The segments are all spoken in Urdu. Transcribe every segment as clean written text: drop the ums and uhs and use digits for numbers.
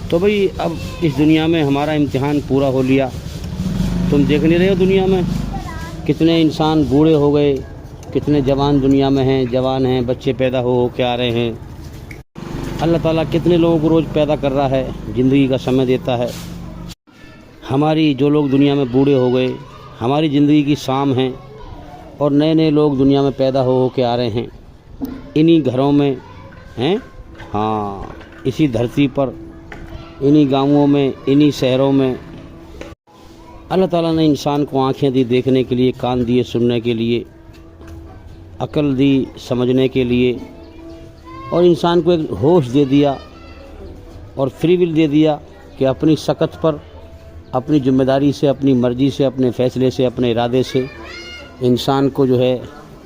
تو بھئی اب اس دنیا میں ہمارا امتحان پورا ہو لیا. تم دیکھ نہیں رہے ہو دنیا میں کتنے انسان بوڑھے ہو گئے, کتنے جوان دنیا میں ہیں, جوان ہیں, بچے پیدا ہو کے آ رہے ہیں. اللہ تعالیٰ کتنے لوگوں کو روز پیدا کر رہا ہے, زندگی کا سمے دیتا ہے. ہماری جو لوگ دنیا میں بوڑھے ہو گئے, ہماری زندگی کی شام ہیں, اور نئے نئے لوگ دنیا میں پیدا ہو کے آ رہے ہیں. انہی گھروں میں ہیں, ہاں اسی دھرتی پر, انہی گاؤں میں, انہی شہروں میں اللہ تعالیٰ نے انسان کو آنکھیں دی دیکھنے کے لیے, کان دیے سننے کے لیے, عقل دی سمجھنے کے لیے, اور انسان کو ایک ہوش دے دیا اور فری ول دے دیا کہ اپنی سکت پر, اپنی ذمہ داری سے, اپنی مرضی سے, اپنے فیصلے سے, اپنے ارادے سے انسان کو جو ہے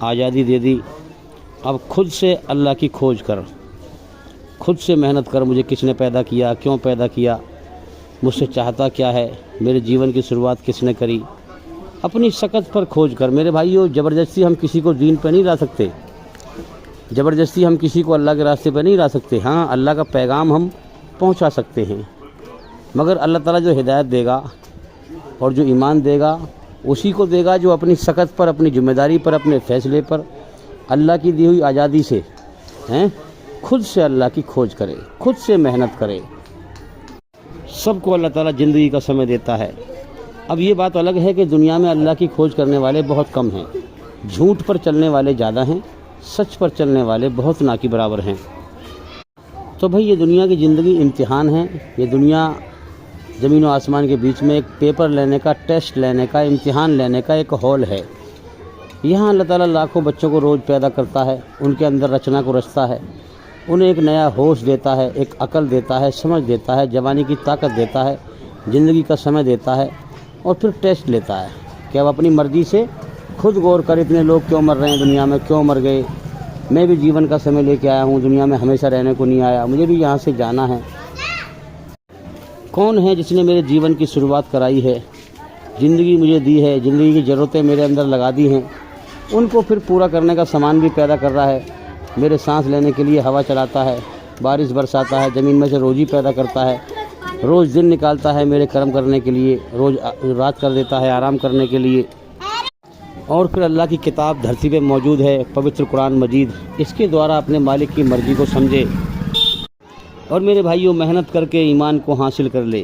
آزادی دے دی. اب خود سے اللہ کی کھوج کر, خود سے محنت کر, مجھے کس نے پیدا کیا, کیوں پیدا کیا, مجھ سے چاہتا کیا ہے, میرے جیون کی شروعات کس نے کری, اپنی سکت پر کھوج کر. میرے بھائیو, زبردستی ہم کسی کو دین پہ نہیں لا سکتے, زبردستی ہم کسی کو اللہ کے راستے پہ نہیں لا سکتے. ہاں اللہ کا پیغام ہم پہنچا سکتے ہیں, مگر اللہ تعالیٰ جو ہدایت دے گا اور جو ایمان دے گا اسی کو دے گا جو اپنی سکت پر, اپنی ذمہ داری پر, اپنے فیصلے پر, اللہ کی دی ہوئی آزادی سے خود سے اللہ کی کھوج کرے, خود سے محنت کرے. سب کو اللہ تعالیٰ زندگی کا سمے دیتا ہے. اب یہ بات الگ ہے کہ دنیا میں اللہ کی کھوج کرنے والے بہت کم ہیں, جھوٹ پر چلنے والے زیادہ ہیں, سچ پر چلنے والے بہت نہ کے برابر ہیں. تو بھئی یہ دنیا کی زندگی امتحان ہے. یہ دنیا زمین و آسمان کے بیچ میں ایک پیپر لینے کا, ٹیسٹ لینے کا, امتحان لینے کا ایک ہال ہے. یہاں اللہ تعالیٰ لاکھوں بچوں کو روز پیدا کرتا ہے, ان کے اندر رچنا کو رچتا ہے, انہیں ایک نیا ہوش دیتا ہے, ایک عقل دیتا ہے, سمجھ دیتا ہے, جوانی کی طاقت دیتا ہے, زندگی کا سمے دیتا ہے, اور پھر ٹیسٹ لیتا ہے کہ اب اپنی مرضی سے خود غور کر, اتنے لوگ کیوں مر رہے ہیں دنیا میں, کیوں مر گئے, میں بھی جیون کا سمے لے کے آیا ہوں, دنیا میں ہمیشہ رہنے کو نہیں آیا, مجھے بھی یہاں سے جانا ہے. کون ہے جس نے میرے جیون کی شروعات کرائی ہے, زندگی مجھے دی ہے, زندگی کی ضرورتیں میرے اندر لگا دی ہیں, ان کو پھر پورا کرنے کا سامان بھی پیدا کر رہا ہے. میرے سانس لینے کے لیے ہوا چلاتا ہے, بارش برساتا ہے, زمین میں سے روزی پیدا کرتا ہے, روز دن نکالتا ہے میرے کرم کرنے کے لیے, روز رات کر دیتا ہے آرام کرنے کے لیے. اور پھر اللہ کی کتاب دھرتی پہ موجود ہے, پوتر قرآن مجید, اس کے دوارا اپنے مالک کی مرضی کو سمجھے. اور میرے بھائیوں, محنت کر کے ایمان کو حاصل کر لے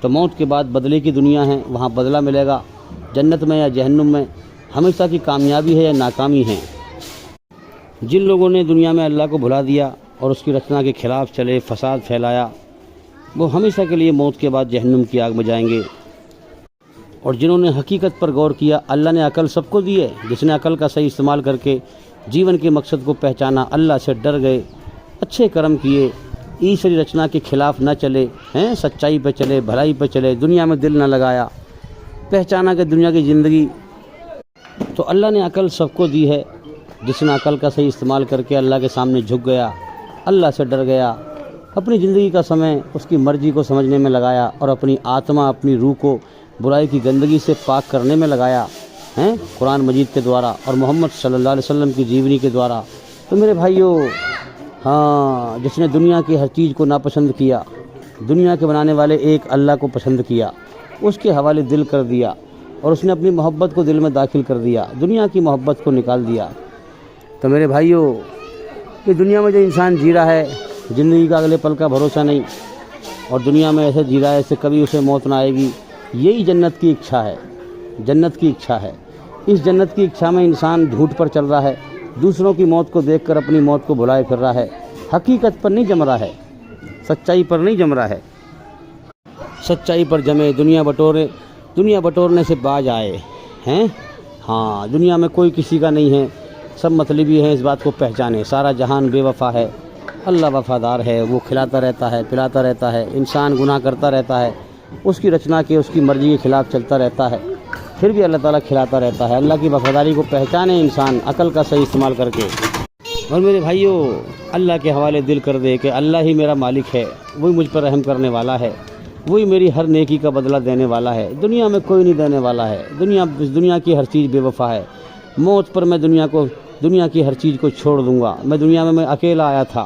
تو موت کے بعد بدلے کی دنیا ہے, وہاں بدلہ ملے گا. جنت میں یا جہنم میں ہمیشہ کی کامیابی ہے یا ناکامی ہے. جن لوگوں نے دنیا میں اللہ کو بھلا دیا اور اس کی رچنا کے خلاف چلے, فساد پھیلایا, وہ ہمیشہ کے لیے موت کے بعد جہنم کی آگ میں جائیں گے. اور جنہوں نے حقیقت پر غور کیا, اللہ نے عقل سب کو دی ہے, جس نے عقل کا صحیح استعمال کر کے جیون کے مقصد کو پہچانا, اللہ سے ڈر گئے, اچھے کرم کیے, ایشوری رچنا کے خلاف نہ چلے, سچائی پہ چلے, بھلائی پہ چلے, دنیا میں دل نہ لگایا, پہچانا کہ دنیا کی زندگی تو اللہ نے عقل سب کو دی ہے. جس نے عقل کا صحیح استعمال کر کے اللہ کے سامنے جھک گیا, اللہ سے ڈر گیا, اپنی زندگی کا سمے اس کی مرضی کو سمجھنے میں لگایا, اور اپنی آتما, اپنی روح کو برائی کی گندگی سے پاک کرنے میں لگایا قرآن مجید کے دوارا اور محمد صلی اللہ علیہ وسلم کی جیونی کے دوارا. تو میرے بھائیوں, ہاں جس نے دنیا کی ہر چیز کو ناپسند کیا, دنیا کے بنانے والے ایک اللہ کو پسند کیا, اس کے حوالے دل کر دیا, اور اس نے اپنی محبت کو دل میں داخل کر دیا, دنیا کی محبت کو نکال دیا. تو میرے بھائیوں, کہ دنیا میں جو انسان جی رہا ہے, زندگی کا اگلے پل کا بھروسہ نہیں, اور دنیا میں ایسے جی رہا ہے ایسے کبھی اسے موت نہ آئے گی, یہی جنت کی اچھا ہے, جنت کی اچھا ہے. اس جنت کی اچھا میں انسان جھوٹ پر چل رہا ہے, دوسروں کی موت کو دیکھ کر اپنی موت کو بھلائے پھر رہا ہے, حقیقت پر نہیں جم رہا ہے, سچائی پر نہیں جم رہا ہے. سچائی پر جمے, دنیا بٹورنے سے باز آئے ہاں دنیا میں کوئی کسی کا نہیں ہے, سب مطلبی ہیں, اس بات کو پہچانے. سارا جہان بے وفا ہے, اللہ وفادار ہے, وہ کھلاتا رہتا ہے, پلاتا رہتا ہے. انسان گناہ کرتا رہتا ہے, اس کی رچنا کے, اس کی مرضی کے خلاف چلتا رہتا ہے, پھر بھی اللہ تعالیٰ کھلاتا رہتا ہے. اللہ کی وفاداری کو پہچانے انسان عقل کا صحیح استعمال کر کے. اور میرے بھائیوں, اللہ کے حوالے دل کر دے کہ اللہ ہی میرا مالک ہے, وہی مجھ پر رحم کرنے والا ہے, وہی میری ہر نیکی کا بدلہ دینے والا ہے. دنیا میں کوئی نہیں دینے والا ہے, دنیا کی ہر چیز بے وفا ہے. موت پر میں دنیا کی ہر چیز کو چھوڑ دوں گا. میں دنیا میں اکیلا آیا تھا,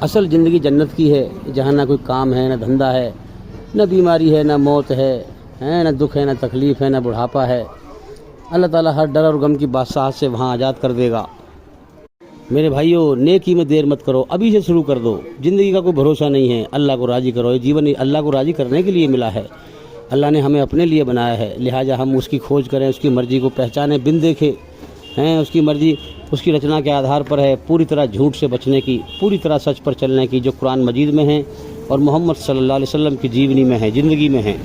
اصل زندگی جنت کی ہے، جہاں نہ کوئی کام ہے، نہ دھندا ہے، نہ بیماری ہے، نہ موت ہے، نہ دکھ ہے، نہ تکلیف ہے، نہ بڑھاپا ہے۔ اللہ تعالیٰ ہر ڈر اور غم کی بادشاہت سے وہاں آزاد کر دے گا۔ میرے بھائیوں، نیکی میں دیر مت کرو، ابھی سے شروع کر دو۔ زندگی کا کوئی بھروسہ نہیں ہے، اللہ کو راضی کرو۔ یہ جیون اللہ کو راضی کرنے کے لیے ملا ہے، اللہ نے ہمیں اپنے لیے بنایا ہے، لہٰذا ہم اس کی کھوج کریں، اس کی مرضی کو پہچانیں بن دیکھے ہیں۔ اس کی مرضی اس کی رچنا کے آدھار پر ہے، پوری طرح جھوٹ سے بچنے کی، پوری طرح سچ پر چلنے کی، جو قرآن مجید میں ہیں اور محمد صلی اللہ علیہ وسلم کی جیونی میں ہے، زندگی میں ہیں۔